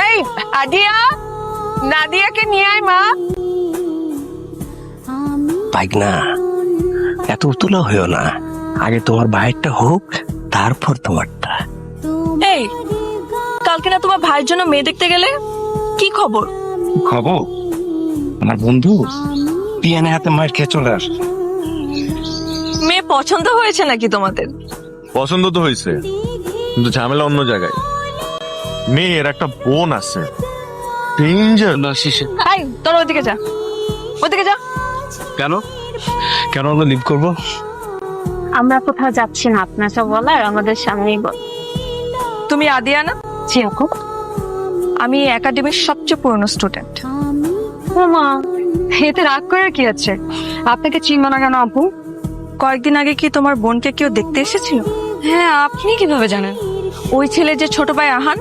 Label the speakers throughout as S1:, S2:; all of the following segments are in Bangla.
S1: এই আদিয়া, নাদিয়াকে নিয়ে আয় মা।
S2: বাইক না, এত উতলা হইও না, আগে তোমার ভাইয়েরটা হোক, তারপর তোমারটা।
S1: এই কালকে না তোমার ভাইয়ের জন্য মেয়ে দেখতে গেলে, কি খবর?
S2: খবর, আমার বন্ধু পিয়ানে হাতে মার খেয়ে চলে আস।
S1: মেয়ে পছন্দ হয়েছে নাকি তোমাদের?
S3: পছন্দ তো হয়েছে, কিন্তু ঝামেলা অন্য জায়গায়। মেয়ের একটা বোন আছে, ডেঞ্জার না শিশে।
S1: এই তোর ওদিকে যা, ওদিকে যা।
S2: কেন কেন আমরা লিভ করবো?
S4: আমরা কোথাও যাচ্ছি না, আপনার সব বলার আমাদের সামনেই বল।
S1: তুমি আদিয়া না?
S4: জি আপু।
S1: আমি একাডেমির সবচেয়ে পুরনো স্টুডেন্ট।
S4: মা, এতে রাগ করার কি আছে? আপনাকে চিনব না কেন আপু?
S1: কয়েকদিন আগে কি তোমার বোনকে কেউ দেখতে এসেছিল?
S4: হ্যাঁ, আপনি কিভাবে জানেন?
S1: ওই ছেলে যে ছোট ভাই আহান,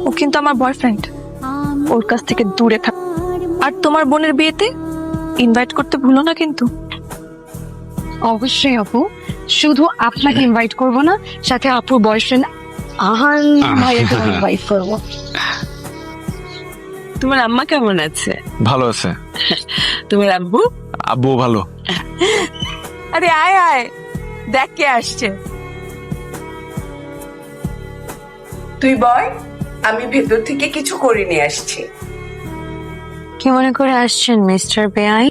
S1: ও কিন্তু আমার বয়ফ্রেন্ড। ওর কাছ থেকে দূরে থাক। আর তোমার বোনের বিয়েতে ইনভাইট করতে ভুলো না কিন্তু।
S4: অবশ্যই আপু, শুধু আপনাকে ইনভাইট করব না, সাথে আপুর বয়ফ্রেন্ড আহান ভাইয়াকে ইনভাইট করব।
S1: তোমার আম্মা কেমন আছে?
S3: ভালো আছে।
S1: তোমার আব্বু?
S3: আব্বু ভালো।
S1: আরে আয় আয়, দেখ কে আসছে।
S5: তুই বল, আমি ভেতর থেকে কিছু করে নিয়ে আসছি।
S4: কি মনে করে আসছেন মিস্টার বেআই?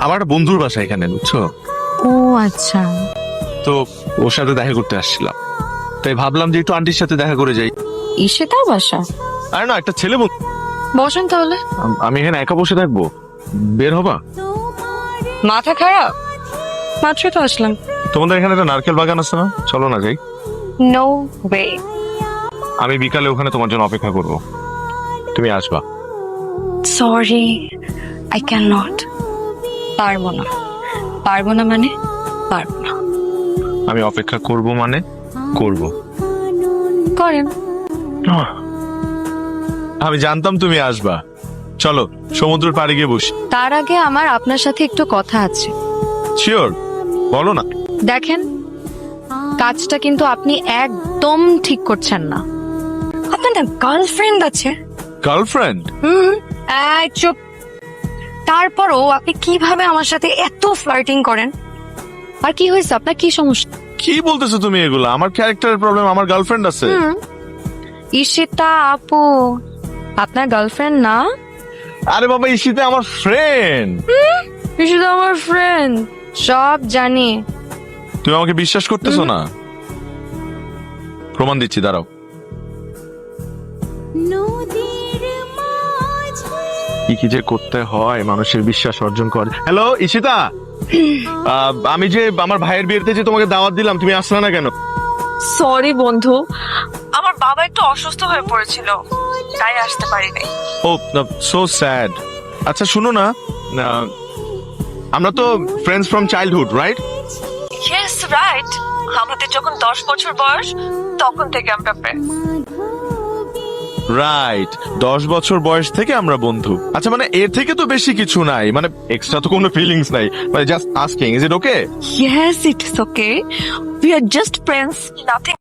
S3: আমার একটা বন্ধুর বাসা এখানে, বুঝছো
S4: ও আচ্ছা।
S3: তো, ওর সাথে দেখা করতে আসছিলাম, তাই ভাবলাম যে একটু আন্টির সাথে দেখা করে যাই।
S4: ইশিতার বাসা?
S3: আরে না, একটা ছেলে বন্ধু।
S4: বসেন তাহলে।
S3: আমি এখানে একা বসে থাকবো? বের হবা?
S4: মাথা খারাপ? মাত্রই তো আসলাম।
S3: তোমাদের এখানে একটা নারকেল বাগান আছে না, চলো না যাই।
S4: No way.
S3: আমি বিকালে ওখানে তোমার জন্য অপেক্ষা করব, তুমি আসবা।
S4: Sorry, I can not. পারবো না। পারবো না মানে পারবো না।
S3: আমি অপেক্ষা করব মানে করব।
S4: করেন।
S3: আমি জানতাম তুমি আসবা। চলো সমুদ্রের পাড়ে গিয়ে বসি।
S4: তার আগে আমার আপনার সাথে একটু কথা আছে।
S3: শিওর, বলো না।
S4: দেখেন, কাজটা কিন্তু আপনি একদম ঠিক করছেন না। আপনার না গার্লফ্রেন্ড আছে?
S3: গার্লফ্রেন্ড?
S4: এই চুপ। তারপরও আপনি কিভাবে আমার সাথে এত ফ্লার্টিং করেন? আর কি হয়েছে, আপনার কি সমস্যা?
S3: কি বলতেছো তুমি এগুলো? আমার ক্যারেক্টারের প্রবলেম, আমার গার্লফ্রেন্ড আছে।
S4: ঈশিতা আপু আপনার গার্লফ্রেন্ড না?
S3: আরে বাবা, ঈশিতা আমার ফ্রেন্ড।
S4: ঈশিতা আমার ফ্রেন্ড, সব জানি।
S3: তুমি আমাকে বিশ্বাস করতেছো না? প্রমাণ দিচ্ছি, দাঁড়াও। কি কি যে করতে হয় মানুষের বিশ্বাস অর্জন করে। হ্যালো ঈশিতা, আমি যে আমার ভাইয়ের বিয়েতে যে তোমাকে দাওয়াত দিলাম, তুমি আসলে না কেন?
S1: সরি বন্ধু, আমার বাবা একটু অসুস্থ হয়ে পড়েছিল, তাই আসতে পারিনি।
S3: ও সো স্যাড। আচ্ছা শুনো না, আমরা তো friends from childhood, right?
S1: Yes right, আমাদের যখন 10 বছর বয়স তখন থেকে আমরা ফ্রেন্ডস।
S3: রাইট, 10 বছর বয়স থেকে আমরা বন্ধু। আচ্ছা মানে এর থেকে তো বেশি কিছু নাই, মানে এক্সট্রা তো কোনো ফিলিংস নাই, মানে just asking, is it okay?
S1: Yes, it is okay. We are just friends, nothing